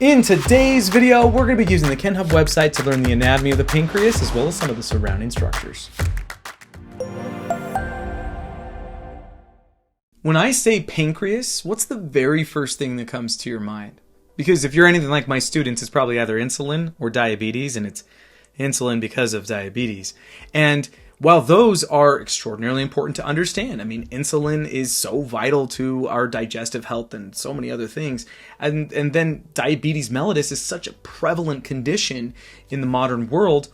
In today's video, we're going to be using the Kenhub website to learn the anatomy of the pancreas as well as some of the surrounding structures. When I say pancreas, what's the very first thing that comes to your mind? Because if you're anything like my students, it's probably either insulin or diabetes, and it's insulin because of diabetes. And while those are extraordinarily important to understand, I mean, insulin is so vital to our digestive health and so many other things. And then diabetes mellitus is such a prevalent condition in the modern world.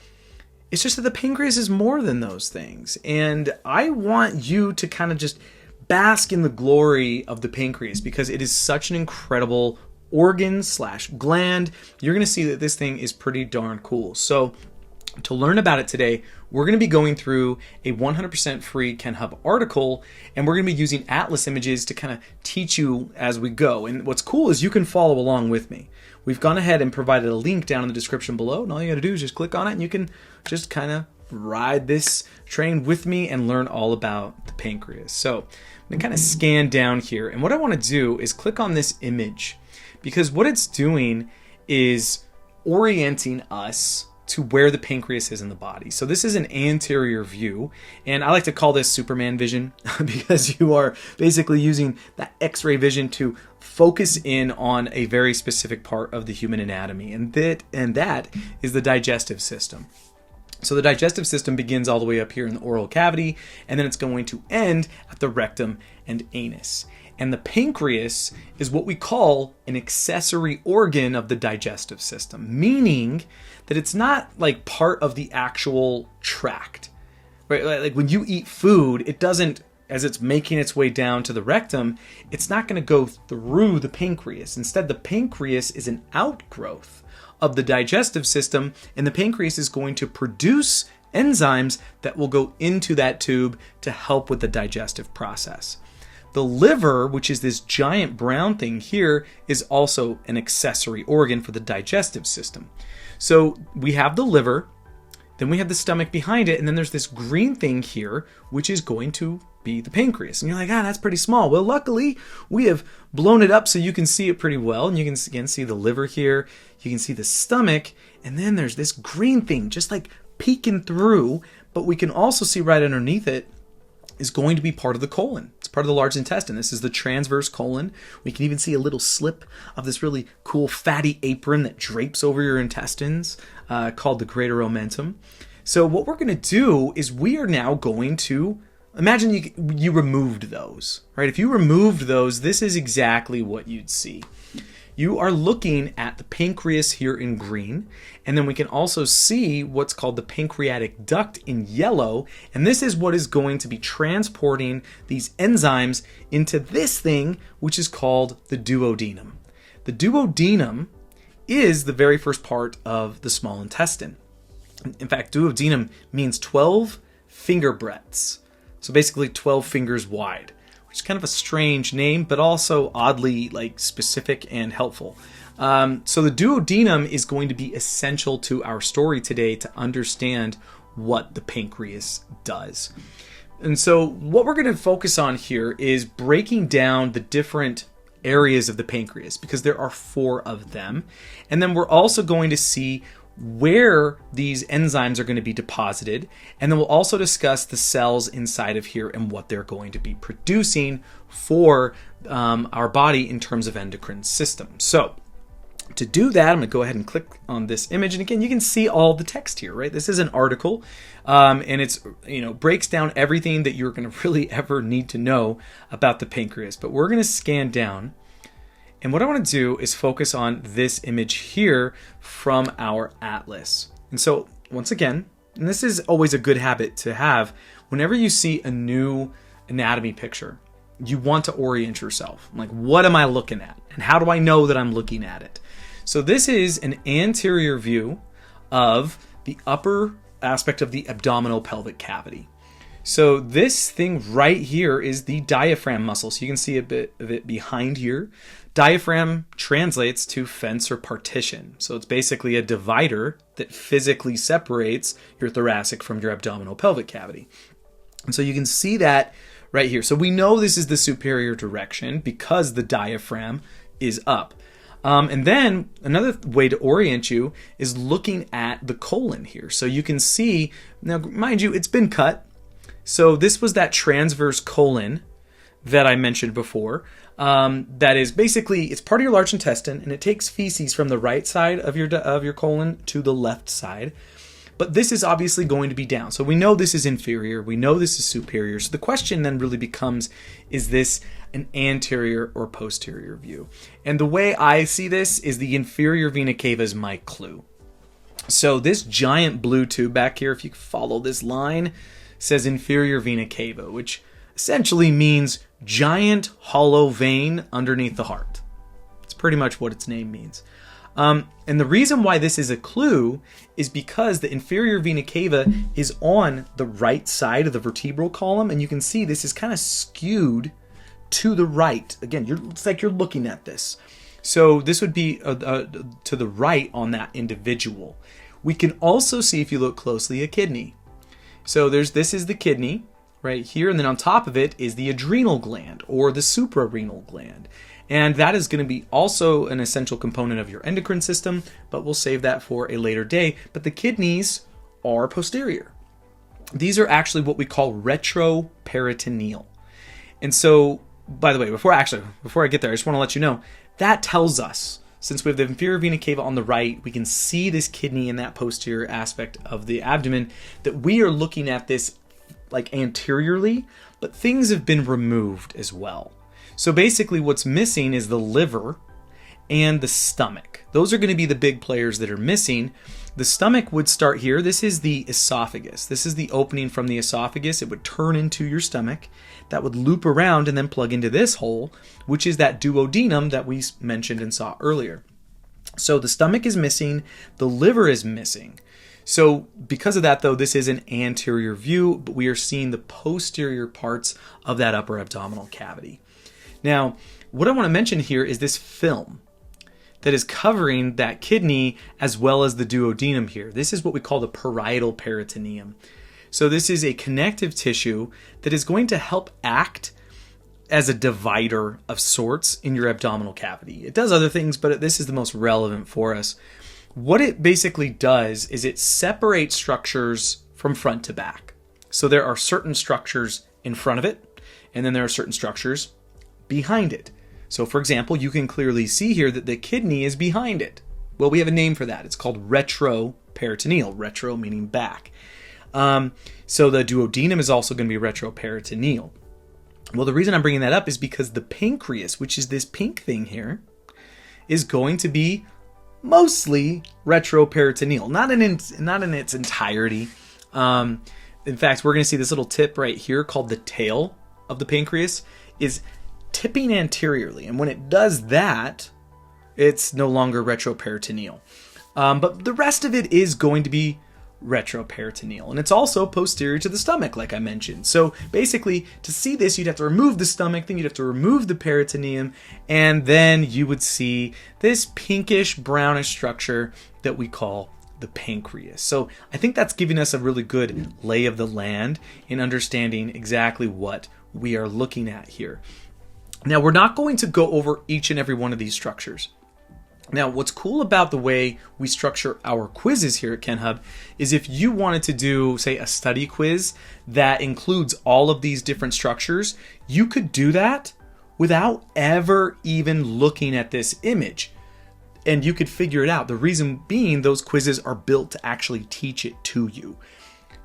It's just that the pancreas is more than those things. And I want you to kind of just bask in the glory of the pancreas because it is such an incredible organ/gland. You're going to see that this thing is pretty darn cool. So to learn about it today, we're going to be going through a 100% free Kenhub article, and we're going to be using atlas images to kind of teach you as we go. And what's cool is you can follow along with me. We've gone ahead and provided a link down in the description below, and all you got to do is just click on it, and you can just kind of ride this train with me and learn all about the pancreas. So I'm going to kind of scan down here, and what I want to do is click on this image, because what it's doing is orienting us to where the pancreas is in the body. So this is an anterior view, and I like to call this Superman vision because you are basically using that X-ray vision to focus in on a very specific part of the human anatomy, and that is the digestive system. So the digestive system begins all the way up here in the oral cavity, and then it's going to end at the rectum and anus. And the pancreas is what we call an accessory organ of the digestive system, meaning that it's not like part of the actual tract, right? Like when you eat food, it doesn't, as it's making its way down to the rectum, it's not going to go through the pancreas. Instead, the pancreas is an outgrowth of the digestive system, and the pancreas is going to produce enzymes that will go into that tube to help with the digestive process. The liver, which is this giant brown thing here, is also an accessory organ for the digestive system. So we have the liver, then we have the stomach behind it, and then there's this green thing here, which is going to be the pancreas. And you're like, that's pretty small. Well, luckily, we have blown it up so you can see it pretty well. And you can again see the liver here, you can see the stomach, and then there's this green thing just like peeking through, but we can also see right underneath it is going to be part of the colon. It's part of the large intestine. This is the transverse colon. We can even see a little slip of this really cool fatty apron that drapes over your intestines called the greater omentum. So what we're going to do is we are now going to imagine you removed those, right? If you removed those, this is exactly what you'd see. You are looking at the pancreas here in green, and then we can also see what's called the pancreatic duct in yellow, and this is what is going to be transporting these enzymes into this thing, which is called the duodenum. The duodenum is the very first part of the small intestine. In fact, duodenum means 12 finger breadths, so basically 12 fingers wide. It's kind of a strange name, but also oddly specific and helpful. So the duodenum is going to be essential to our story today to understand what the pancreas does. And so what we're going to focus on here is breaking down the different areas of the pancreas, because there are 4 of them. And then we're also going to see where these enzymes are going to be deposited, and then we'll also discuss the cells inside of here and what they're going to be producing for our body in terms of endocrine system. So to do that, I'm going to go ahead and click on this image, and again you can see all the text here, right? This is an article, and it's breaks down everything that you're going to really ever need to know about the pancreas. But we're going to scan down. And what I want to do is focus on this image here from our atlas. And so once again, and this is always a good habit to have, whenever you see a new anatomy picture, you want to orient yourself. Like, what am I looking at? And how do I know that I'm looking at it? So this is an anterior view of the upper aspect of the abdominal pelvic cavity. So this thing right here is the diaphragm muscle. So you can see a bit of it behind here. Diaphragm translates to fence or partition. So it's basically a divider that physically separates your thoracic from your abdominal pelvic cavity. And so you can see that right here. So we know this is the superior direction because the diaphragm is up. And then another way to orient you is looking at the colon here. So you can see, now mind you, it's been cut. So this was that transverse colon that I mentioned before. That is basically, it's part of your large intestine, and it takes feces from the right side of your colon to the left side. But this is obviously going to be down. So we know this is inferior. We know this is superior. So the question then really becomes, is this an anterior or posterior view? And the way I see this is the inferior vena cava is my clue. So this giant blue tube back here, if you follow this line, says inferior vena cava, which essentially means giant hollow vein underneath the heart. It's pretty much what its name means. And the reason why this is a clue is because the inferior vena cava is on the right side of the vertebral column, and you can see this is kind of skewed to the right. Again, it's like you're looking at this. So this would be to the right on that individual. We can also see, if you look closely, a kidney. So this is the kidney right here, and then on top of it is the adrenal gland or the suprarenal gland. And that is going to be also an essential component of your endocrine system, but we'll save that for a later day. But the kidneys are posterior. These are actually what we call retroperitoneal. And so, by the way, before I get there, I just want to let you know, that tells us, since we have the inferior vena cava on the right, we can see this kidney in that posterior aspect of the abdomen, that we are looking at this like anteriorly, but things have been removed as well. So basically what's missing is the liver and the stomach. Those are going to be the big players that are missing. The stomach would start here. This is the esophagus. This is the opening from the esophagus. It would turn into your stomach. That would loop around and then plug into this hole, which is that duodenum that we mentioned and saw earlier. So the stomach is missing. The liver is missing. So because of that, though, this is an anterior view, but we are seeing the posterior parts of that upper abdominal cavity. Now, what I want to mention here is this film that is covering that kidney as well as the duodenum here. This is what we call the parietal peritoneum. So this is a connective tissue that is going to help act as a divider of sorts in your abdominal cavity. It does other things, but this is the most relevant for us. What it basically does is it separates structures from front to back. So there are certain structures in front of it, and then there are certain structures behind it. So for example, you can clearly see here that the kidney is behind it. Well, we have a name for that. It's called retroperitoneal. Retro meaning back. So the duodenum is also going to be retroperitoneal. Well, the reason I'm bringing that up is because the pancreas, which is this pink thing here, is going to be mostly retroperitoneal, not in its entirety. In fact, we're going to see this little tip right here called the tail of the pancreas is tipping anteriorly, and when it does that, it's no longer retroperitoneal. But the rest of it is going to be retroperitoneal, and it's also posterior to the stomach, like I mentioned. So basically, to see this, you'd have to remove the stomach, then you'd have to remove the peritoneum, and then you would see this pinkish brownish structure that we call the pancreas. So I think that's giving us a really good lay of the land in understanding exactly what we are looking at here. Now, we're not going to go over each and every one of these structures. Now, what's cool about the way we structure our quizzes here at Kenhub is if you wanted to do, say, a study quiz that includes all of these different structures, you could do that without ever even looking at this image. And you could figure it out. The reason being, those quizzes are built to actually teach it to you.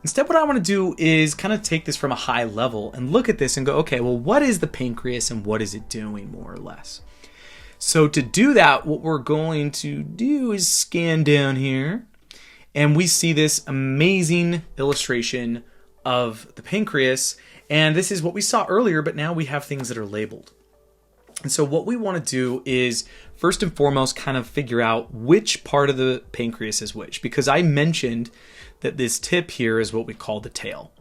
Instead, what I want to do is kind of take this from a high level and look at this and go, okay, well, what is the pancreas and what is it doing, more or less? So to do that, what we're going to do is scan down here, and we see this amazing illustration of the pancreas. And this is what we saw earlier, but now we have things that are labeled. And so what we want to do is, first and foremost, kind of figure out which part of the pancreas is which, because I mentioned that this tip here is what we call the tail.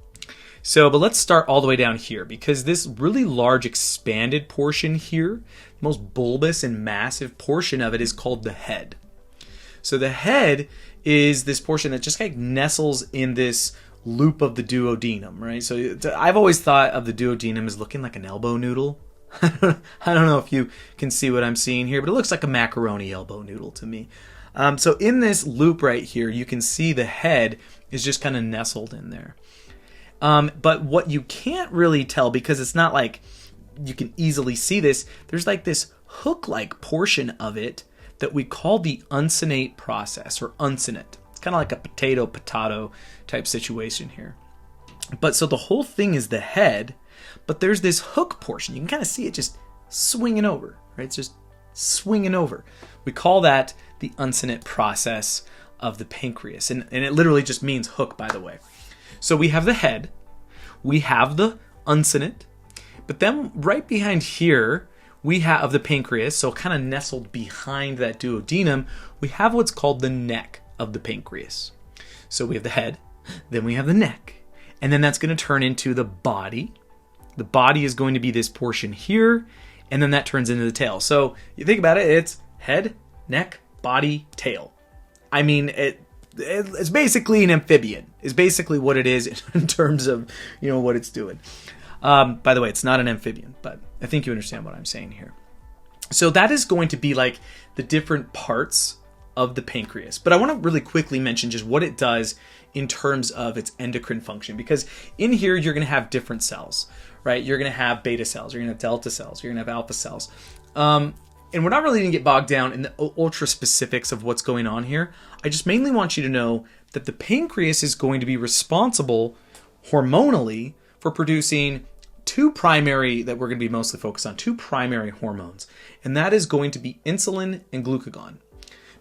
So, but let's start all the way down here, because this really large expanded portion here, most bulbous and massive portion of it, is called the head. So the head is this portion that just kind of nestles in this loop of the duodenum, right? So I've always thought of the duodenum as looking like an elbow noodle, I don't know if you can see what I'm seeing here, but it looks like a macaroni elbow noodle to me. So in this loop right here, you can see the head is just kind of nestled in there. But what you can't really tell, because it's not like you can easily see this, there's like this hook-like portion of it that we call the uncinate process, or uncinate. It's kind of like a potato type situation here. But so the whole thing is the head, but there's this hook portion. You can kind of see it just swinging over, right? It's just swinging over. We call that the uncinate process of the pancreas. And it literally just means hook, by the way. So we have the head, we have the uncinate, but then right behind here, we have the pancreas, so kind of nestled behind that duodenum, we have what's called the neck of the pancreas. So we have the head, then we have the neck, and then that's going to turn into the body. The body is going to be this portion here, and then that turns into the tail. So you think about it, it's head, neck, body, tail. I mean, it's basically an amphibian, is basically what it is in terms of, what it's doing. By the way, it's not an amphibian, but I think you understand what I'm saying here. So that is going to be like the different parts of the pancreas. But I want to really quickly mention just what it does in terms of its endocrine function, because in here you're going to have different cells, right? You're going to have beta cells, you're going to have delta cells, you're going to have alpha cells. And we're not really going to get bogged down in the ultra specifics of what's going on here. I just mainly want you to know that the pancreas is going to be responsible hormonally for producing two primary, that we're going to be mostly focused on, two primary hormones. And that is going to be insulin and glucagon.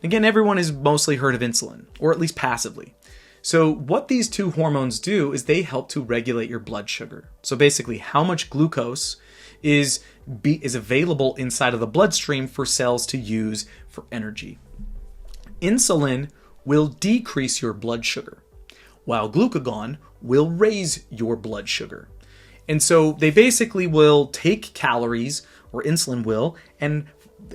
Again, everyone has mostly heard of insulin, or at least passively. So what these two hormones do is they help to regulate your blood sugar. So basically, how much glucose is available inside of the bloodstream for cells to use for energy. Insulin will decrease your blood sugar, while glucagon will raise your blood sugar. And so they basically will take calories, or insulin will, and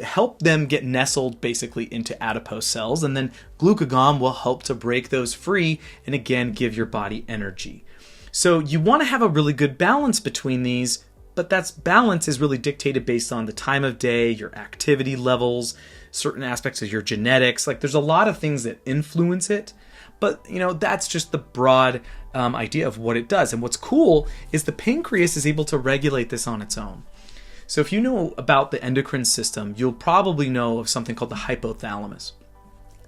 help them get nestled basically into adipose cells, and then glucagon will help to break those free and again give your body energy. So you want to have a really good balance between these, but that balance is really dictated based on the time of day, your activity levels, certain aspects of your genetics. Like there's a lot of things that influence it, but that's just the broad idea of what it does. And what's cool is the pancreas is able to regulate this on its own. So if you know about the endocrine system, you'll probably know of something called the hypothalamus.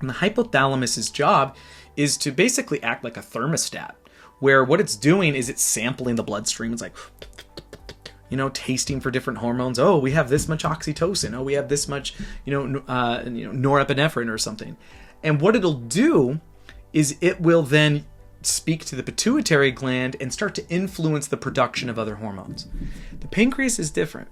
And the hypothalamus's job is to basically act like a thermostat, where what it's doing is it's sampling the bloodstream. It's like, tasting for different hormones. Oh, we have this much oxytocin. Oh, we have this much, norepinephrine or something. And what it'll do is it will then speak to the pituitary gland and start to influence the production of other hormones. The pancreas is different.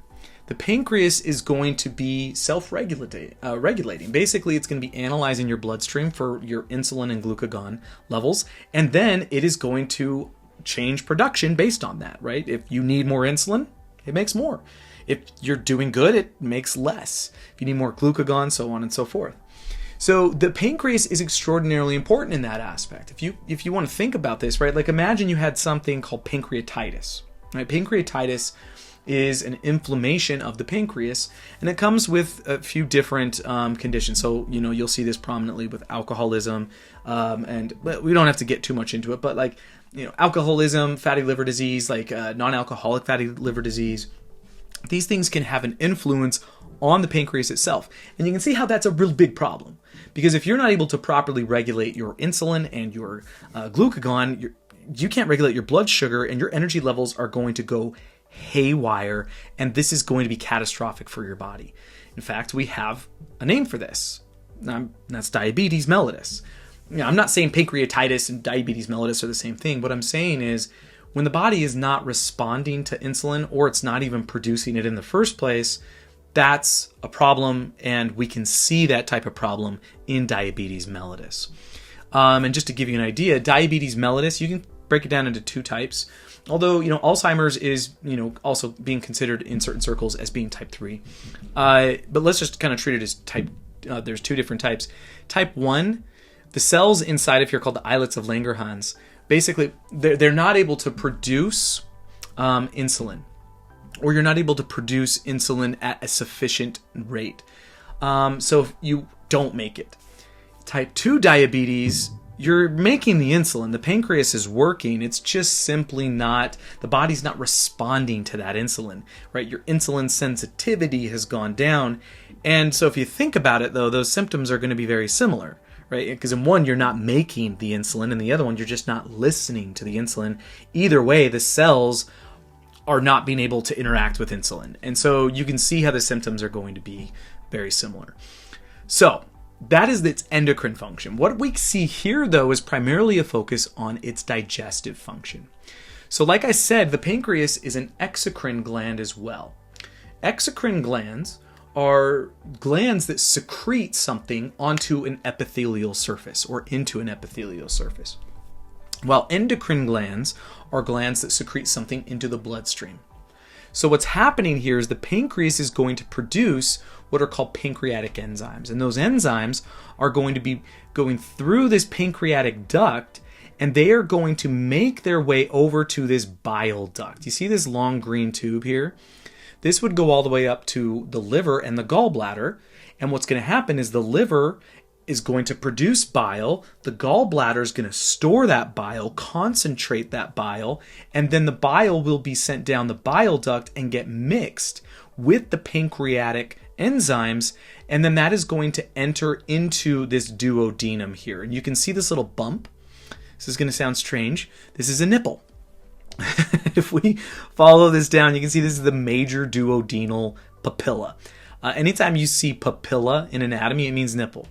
The pancreas is going to be self-regulating. Basically, it's going to be analyzing your bloodstream for your insulin and glucagon levels, and then it is going to change production based on that, right? If you need more insulin, it makes more. If you're doing good, it makes less. If you need more glucagon, so on and so forth. So the pancreas is extraordinarily important in that aspect. If you want to think about this, right? Like imagine you had something called pancreatitis, right? Pancreatitis is an inflammation of the pancreas, and it comes with a few different conditions. So, you'll see this prominently with alcoholism, and we don't have to get too much into it, but like, alcoholism, fatty liver disease, like non-alcoholic fatty liver disease, these things can have an influence on the pancreas itself. And you can see how that's a real big problem, because if you're not able to properly regulate your insulin and your glucagon, you can't regulate your blood sugar, and your energy levels are going to go haywire, and this is going to be catastrophic for your body. In fact, we have a name for this. That's diabetes mellitus. I'm not saying pancreatitis and diabetes mellitus are the same thing. What I'm saying is when the body is not responding to insulin, or it's not even producing it in the first place, that's a problem, and we can see that type of problem in diabetes mellitus. And just to give you an idea, diabetes mellitus, you can break it down into two types. Although, Alzheimer's is, also being considered in certain circles as being type 3. But let's just kind of treat it as type, there's two different types. Type 1, the cells inside of here called the islets of Langerhans, basically, they're not able to produce insulin or you're not able to produce insulin at a sufficient rate. So if you don't make it. Type 2 diabetes, you're making the insulin. The pancreas is working. It's just simply not, the body's not responding to that insulin, right? Your insulin sensitivity has gone down. And so if you think about it, though, those symptoms are going to be very similar, right? Because in one, you're not making the insulin, and the other one, you're just not listening to the insulin. Either way, the cells are not being able to interact with insulin. And so you can see how the symptoms are going to be very similar. So that is its endocrine function. What we see here, though, is primarily a focus on its digestive function. So like I said, the pancreas is an exocrine gland as well. Exocrine glands are glands that secrete something onto an epithelial surface or into an epithelial surface, while endocrine glands are glands that secrete something into the bloodstream. So what's happening here is the pancreas is going to produce what are called pancreatic enzymes. And those enzymes are going to be going through this pancreatic duct, and they are going to make their way over to this bile duct. You see this long green tube here? This would go all the way up to the liver and the gallbladder. And what's going to happen is the liver is going to produce bile, the gallbladder is going to store that bile, concentrate that bile, and then the bile will be sent down the bile duct and get mixed with the pancreatic enzymes, and then that is going to enter into this duodenum here. And you can see this little bump. This is going to sound strange. This is a nipple. If we follow this down, you can see this is the major duodenal papilla. Anytime you see papilla in anatomy, it means nipple.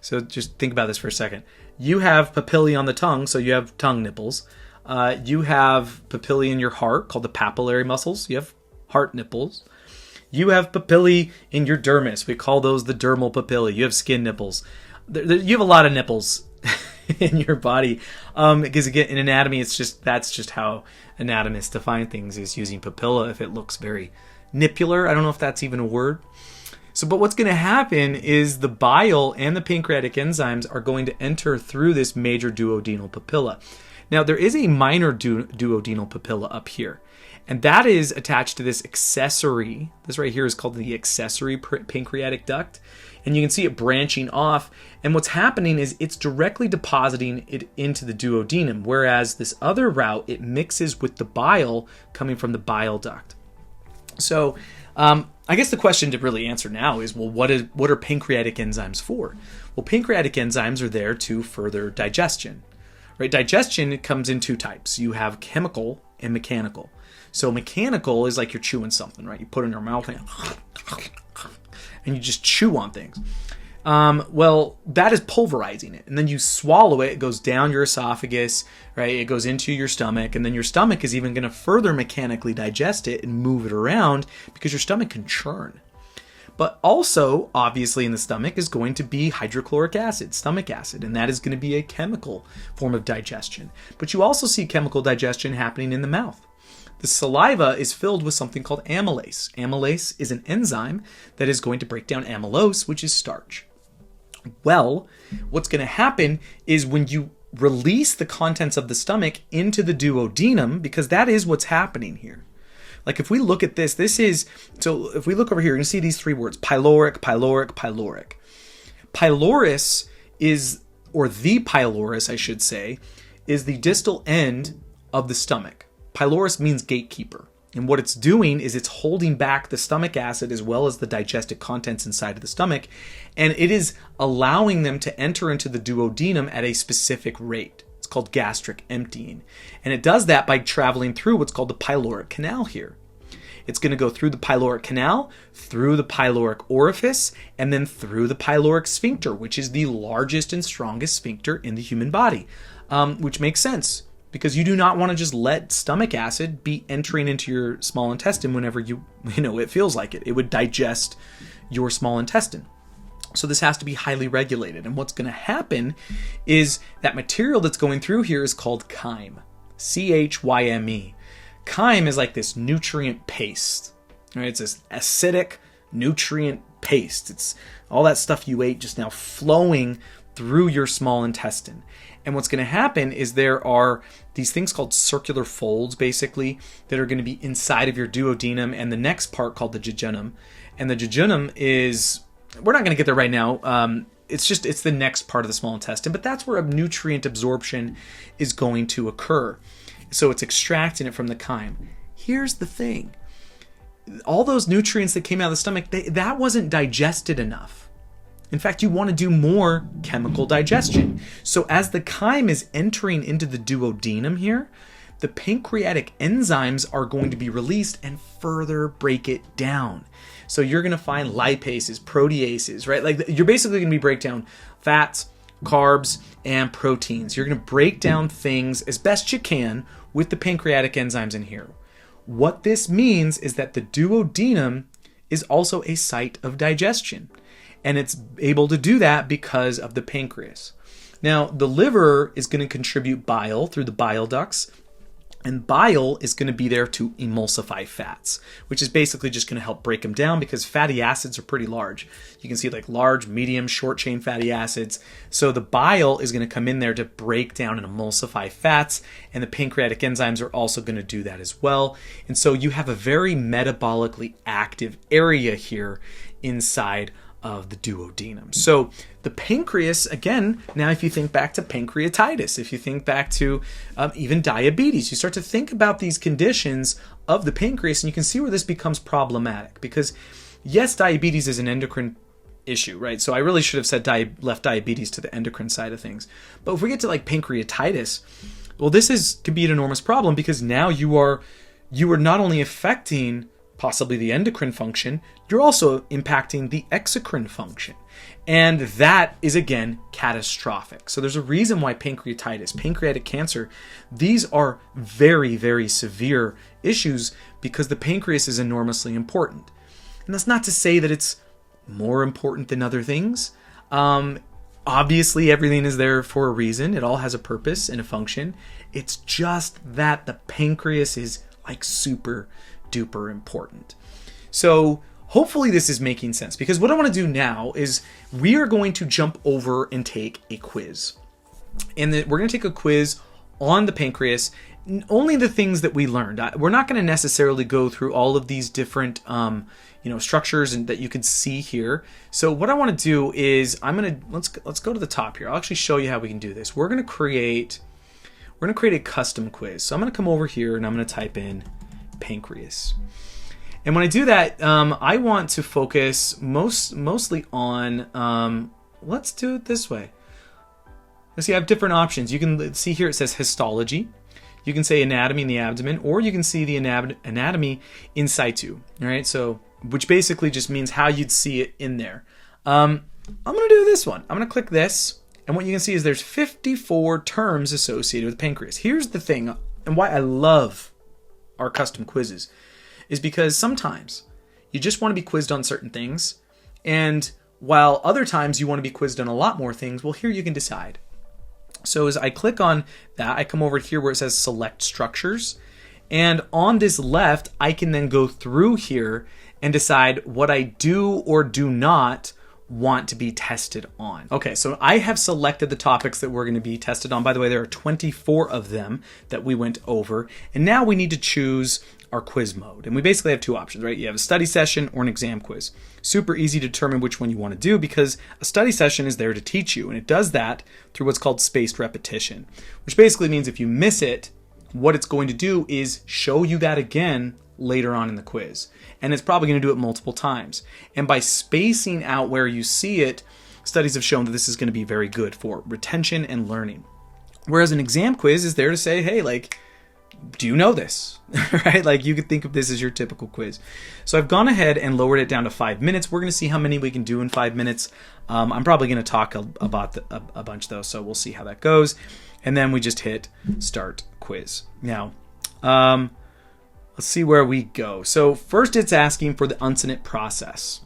So just think about this for a second. You have papillae on the tongue, so you have tongue nipples. You have papillae in your heart called the papillary muscles. You have heart nipples. You have papillae in your dermis. We call those the dermal papillae. You have skin nipples. You have a lot of nipples in your body. Because again, in anatomy, that's just how anatomists define things, is using papilla if it looks very nippular. I don't know if that's even a word. But what's going to happen is the bile and the pancreatic enzymes are going to enter through this major duodenal papilla. Now, there is a minor duodenal papilla up here, and that is attached to this accessory. This right here is called the accessory pancreatic duct, and you can see it branching off. And what's happening is it's directly depositing it into the duodenum, whereas this other route, it mixes with the bile coming from the bile duct. So, I guess the question to really answer now is, well, what are pancreatic enzymes for? Well, pancreatic enzymes are there to further digestion, right? Digestion comes in two types. You have chemical and mechanical. So mechanical is like you're chewing something, right? You put it in your mouth and you just chew on things. Well, that is pulverizing it. And then you swallow it. It goes down your esophagus, right? It goes into your stomach. And then your stomach is even going to further mechanically digest it and move it around because your stomach can churn. But also, obviously, in the stomach is going to be hydrochloric acid, stomach acid. And that is going to be a chemical form of digestion. But you also see chemical digestion happening in the mouth. The saliva is filled with something called amylase. Amylase is an enzyme that is going to break down amylose, which is starch. Well, what's going to happen is when you release the contents of the stomach into the duodenum, because that is what's happening here. Like if we look at this is, so if we look over here, you can see these three words, pyloric, pyloric, pyloric. Pylorus is, or the pylorus, I should say, is the distal end of the stomach. Pylorus means gatekeeper. And what it's doing is it's holding back the stomach acid as well as the digestive contents inside of the stomach. And it is allowing them to enter into the duodenum at a specific rate. It's called gastric emptying. And it does that by traveling through what's called the pyloric canal here. It's going to go through the pyloric canal, through the pyloric orifice, and then through the pyloric sphincter, which is the largest and strongest sphincter in the human body, which makes sense. Because you do not want to just let stomach acid be entering into your small intestine whenever it feels like it. It would digest your small intestine. So this has to be highly regulated. And what's going to happen is that material that's going through here is called chyme. C-H-Y-M-E. Chyme is like this nutrient paste. Right? It's this acidic nutrient paste. It's all that stuff you ate just now flowing through your small intestine. And what's going to happen is there are these things called circular folds, basically, that are going to be inside of your duodenum and the next part called the jejunum. And the jejunum is, we're not going to get there right now. It's the next part of the small intestine, but that's where nutrient absorption is going to occur. So it's extracting it from the chyme. Here's the thing. All those nutrients that came out of the stomach, that wasn't digested enough. In fact, you want to do more chemical digestion. So as the chyme is entering into the duodenum here, the pancreatic enzymes are going to be released and further break it down. So you're going to find lipases, proteases, right? Like you're basically going to be break down fats, carbs, and proteins. You're going to break down things as best you can with the pancreatic enzymes in here. What this means is that the duodenum is also a site of digestion. And it's able to do that because of the pancreas. Now, the liver is going to contribute bile through the bile ducts. And bile is going to be there to emulsify fats, which is basically just going to help break them down because fatty acids are pretty large. You can see like large, medium, short chain fatty acids. So the bile is going to come in there to break down and emulsify fats. And the pancreatic enzymes are also going to do that as well. And so you have a very metabolically active area here inside of the duodenum. So the pancreas, again, now if you think back to pancreatitis, if you think back to even diabetes, you start to think about these conditions of the pancreas and you can see where this becomes problematic because yes, diabetes is an endocrine issue, right? So I really should have said left diabetes to the endocrine side of things. But if we get to like pancreatitis, well, could be an enormous problem because now you are not only affecting possibly the endocrine function, you're also impacting the exocrine function. And that is, again, catastrophic. So there's a reason why pancreatitis, pancreatic cancer, these are very, very severe issues because the pancreas is enormously important. And that's not to say that it's more important than other things. Obviously, everything is there for a reason. It all has a purpose and a function. It's just that the pancreas is like super duper important. So hopefully this is making sense because what I want to do now is we are going to jump over and take a quiz. And we're going to take a quiz on the pancreas, only the things that we learned. We're not going to necessarily go through all of these different structures and that you can see here. So what I want to do is let's go to the top here. I'll actually show you how we can do this. We're going to create a custom quiz. So I'm going to come over here and I'm going to type in pancreas. And when I do that, I want to focus mostly on, let's do it this way. Let's see, I have different options. You can see here it says histology. You can say anatomy in the abdomen, or you can see the anatomy in situ. All right, so which basically just means how you'd see it in there. I'm going to do this one. I'm going to click this, and what you can see is there's 54 terms associated with pancreas. Here's the thing, and why I love our custom quizzes is because sometimes you just want to be quizzed on certain things, and while other times you want to be quizzed on a lot more things, well, here you can decide. So as I click on that, I come over here where it says select structures, and on this left, I can then go through here and decide what I do or do not want to be tested on. Okay, so I have selected the topics that we're going to be tested on. By the way, there are 24 of them that we went over, and now we need to choose our quiz mode. And we basically have two options, right? You have a study session or an exam quiz. Super easy to determine which one you want to do because a study session is there to teach you, and it does that through what's called spaced repetition, which basically means if you miss it, what it's going to do is show you that again later on in the quiz. And it's probably going to do it multiple times. And by spacing out where you see it, studies have shown that this is going to be very good for retention and learning. Whereas an exam quiz is there to say, hey, like, do you know this? Right? Like you could think of this as your typical quiz. So I've gone ahead and lowered it down to 5 minutes. We're going to see how many we can do in 5 minutes. I'm probably going to talk about a bunch though, so we'll see how that goes. And then we just hit start quiz. Now, let's see where we go. So first it's asking for the Uncinate process.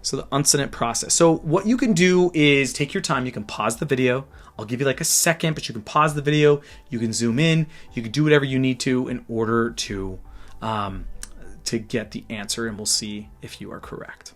So the Uncinate process. So what you can do is take your time. You can pause the video. I'll give you like a second, but you can pause the video. You can zoom in. You can do whatever you need to in order to get the answer, and we'll see if you are correct.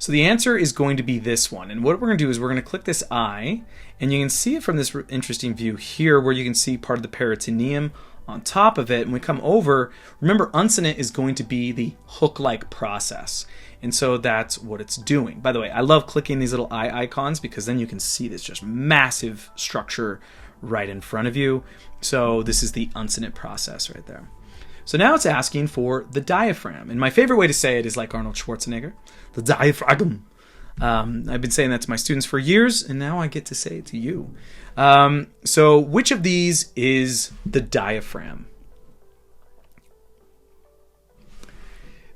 So the answer is going to be this one. And what we're going to do is we're going to click this eye, and you can see it from this interesting view here where you can see part of the peritoneum on top of it. And we come over, remember uncinate is going to be the hook-like process. And so that's what it's doing. By the way, I love clicking these little eye icons because then you can see this just massive structure right in front of you. So this is the uncinate process right there. So now it's asking for the diaphragm. And my favorite way to say it is like Arnold Schwarzenegger, the diaphragm. I've been saying that to my students for years, and now I get to say it to you. So which of these is the diaphragm?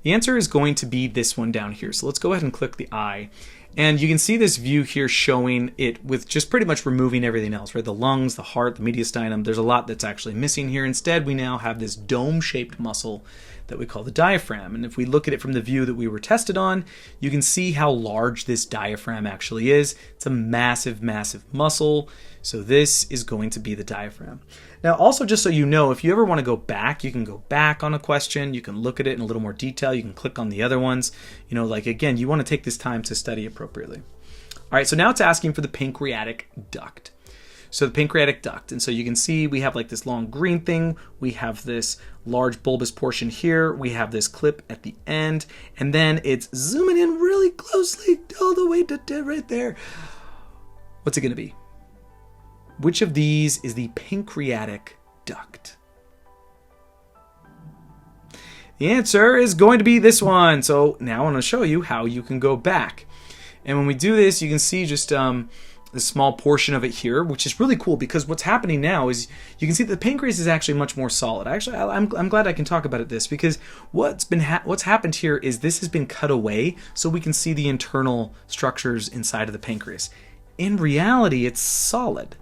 The answer is going to be this one down here. So let's go ahead and click the eye. And you can see this view here showing it with just pretty much removing everything else, right? The lungs, the heart, the mediastinum. There's a lot that's actually missing here. Instead, we now have this dome-shaped muscle that we call the diaphragm. And if we look at it from the view that we were tested on, you can see how large this diaphragm actually is. It's a massive, massive muscle. So this is going to be the diaphragm. Now, also, just so you know, if you ever want to go back, you can go back on a question. You can look at it in a little more detail. You can click on the other ones. You know, like, again, you want to take this time to study appropriately. All right, so now it's asking for the pancreatic duct. So the pancreatic duct, and so you can see we have like this long green thing, we have this large bulbous portion here, we have this clip at the end, and then it's zooming in really closely all the way to right there. What's it going to be? Which of these is the pancreatic duct? The answer is going to be this one. So now I'm going to show you how you can go back. And when we do this, you can see just the small portion of it here, which is really cool because what's happening now is you can see that the pancreas is actually much more solid. Actually, I'm glad I can talk about this because what's happened here is this has been cut away so we can see the internal structures inside of the pancreas. In reality, it's solid.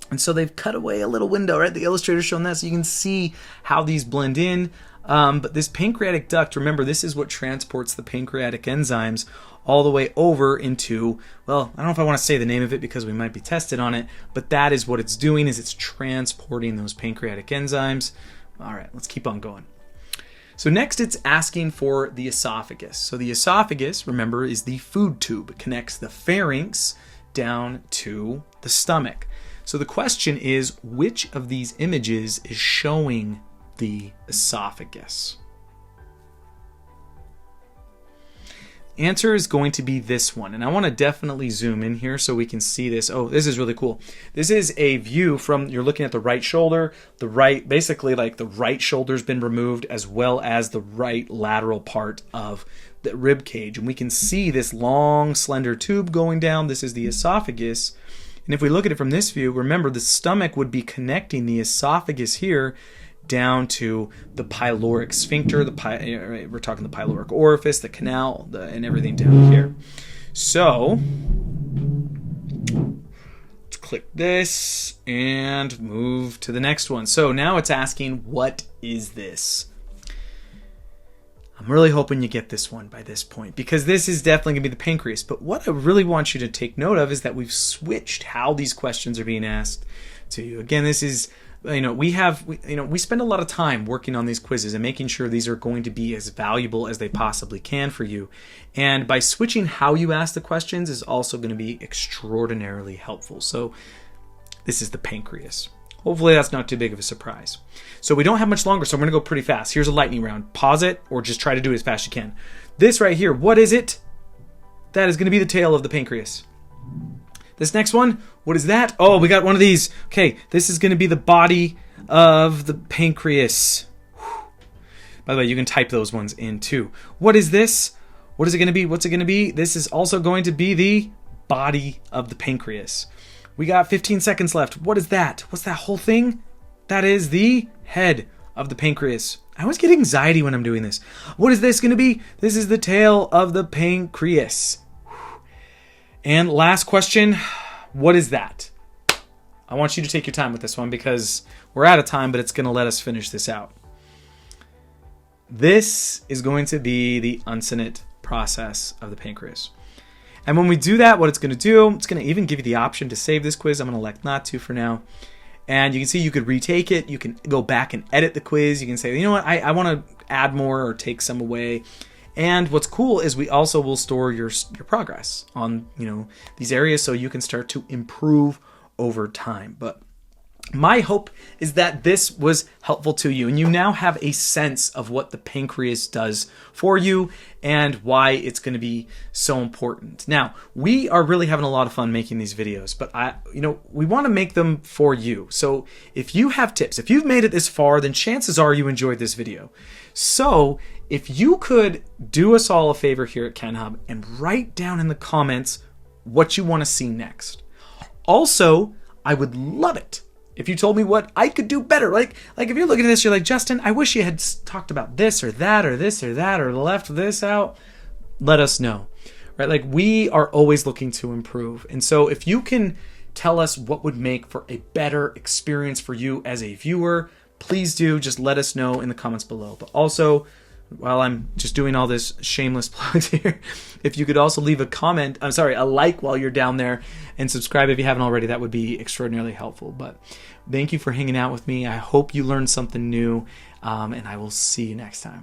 And so they've cut away a little window, right? The illustrator's shown that so you can see how these blend in. But this pancreatic duct, remember, this is what transports the pancreatic enzymes all the way over into, well, I don't know if I want to say the name of it because we might be tested on it, but that is what it's doing, is it's transporting those pancreatic enzymes. All right, let's keep on going. So next it's asking for the esophagus. So the esophagus, remember, is the food tube. It connects the pharynx down to the stomach. So the question is, which of these images is showing the esophagus? Answer is going to be this one, and I want to definitely zoom in here so we can see this. Oh, this is really cool. This is a view from, you're looking at the right shoulder, basically like the right shoulder's been removed as well as the right lateral part of the rib cage, and we can see this long slender tube going down. This is the esophagus, and if we look at it from this view, remember the stomach would be connecting the esophagus here down to the pyloric sphincter, we're talking the pyloric orifice, the canal, and everything down here. So let's click this and move to the next one. So now it's asking, what is this? I'm really hoping you get this one by this point because this is definitely going to be the pancreas. But what I really want you to take note of is that we've switched how these questions are being asked to you. Again, this is, we spend a lot of time working on these quizzes and making sure these are going to be as valuable as they possibly can for you. And by switching how you ask the questions is also going to be extraordinarily helpful. So this is the pancreas. Hopefully that's not too big of a surprise. So we don't have much longer, so I'm going to go pretty fast. Here's a lightning round. Pause it or just try to do it as fast as you can. This right here, what is it? That is going to be the tail of the pancreas. This next one, what is that? Oh, we got one of these. Okay, this is going to be the body of the pancreas. Whew. By the way, you can type those ones in too. What is this? What is it going to be? What's it going to be? This is also going to be the body of the pancreas. We got 15 seconds left. What is that? What's that whole thing? That is the head of the pancreas. I always get anxiety when I'm doing this. What is this going to be? This is the tail of the pancreas. And last question, what is that? I want you to take your time with this one because we're out of time, but it's going to let us finish this out. This is going to be the uncinate process of the pancreas. And when we do that, what it's going to do, it's going to even give you the option to save this quiz. I'm going to elect not to for now. And you can see you could retake it. You can go back and edit the quiz. You can say, you know what, I want to add more or take some away. And what's cool is we also will store your progress on, these areas so you can start to improve over time. But my hope is that this was helpful to you and you now have a sense of what the pancreas does for you and why it's going to be so important. Now, we are really having a lot of fun making these videos, but we want to make them for you. So if you have tips, if you've made it this far, then chances are you enjoyed this video. So if you could do us all a favor here at Kenhub and write down in the comments what you want to see next. Also, I would love it if you told me what I could do better. Like if you're looking at this, you're like, Justin, I wish you had talked about this or that or this or that or left this out. Let us know, right? Like we are always looking to improve. And so if you can tell us what would make for a better experience for you as a viewer, please do just let us know in the comments below. But also, while I'm just doing all this shameless plugs here, if you could also leave a like while you're down there and subscribe if you haven't already, that would be extraordinarily helpful. But thank you for hanging out with me. I hope you learned something new, and I will see you next time.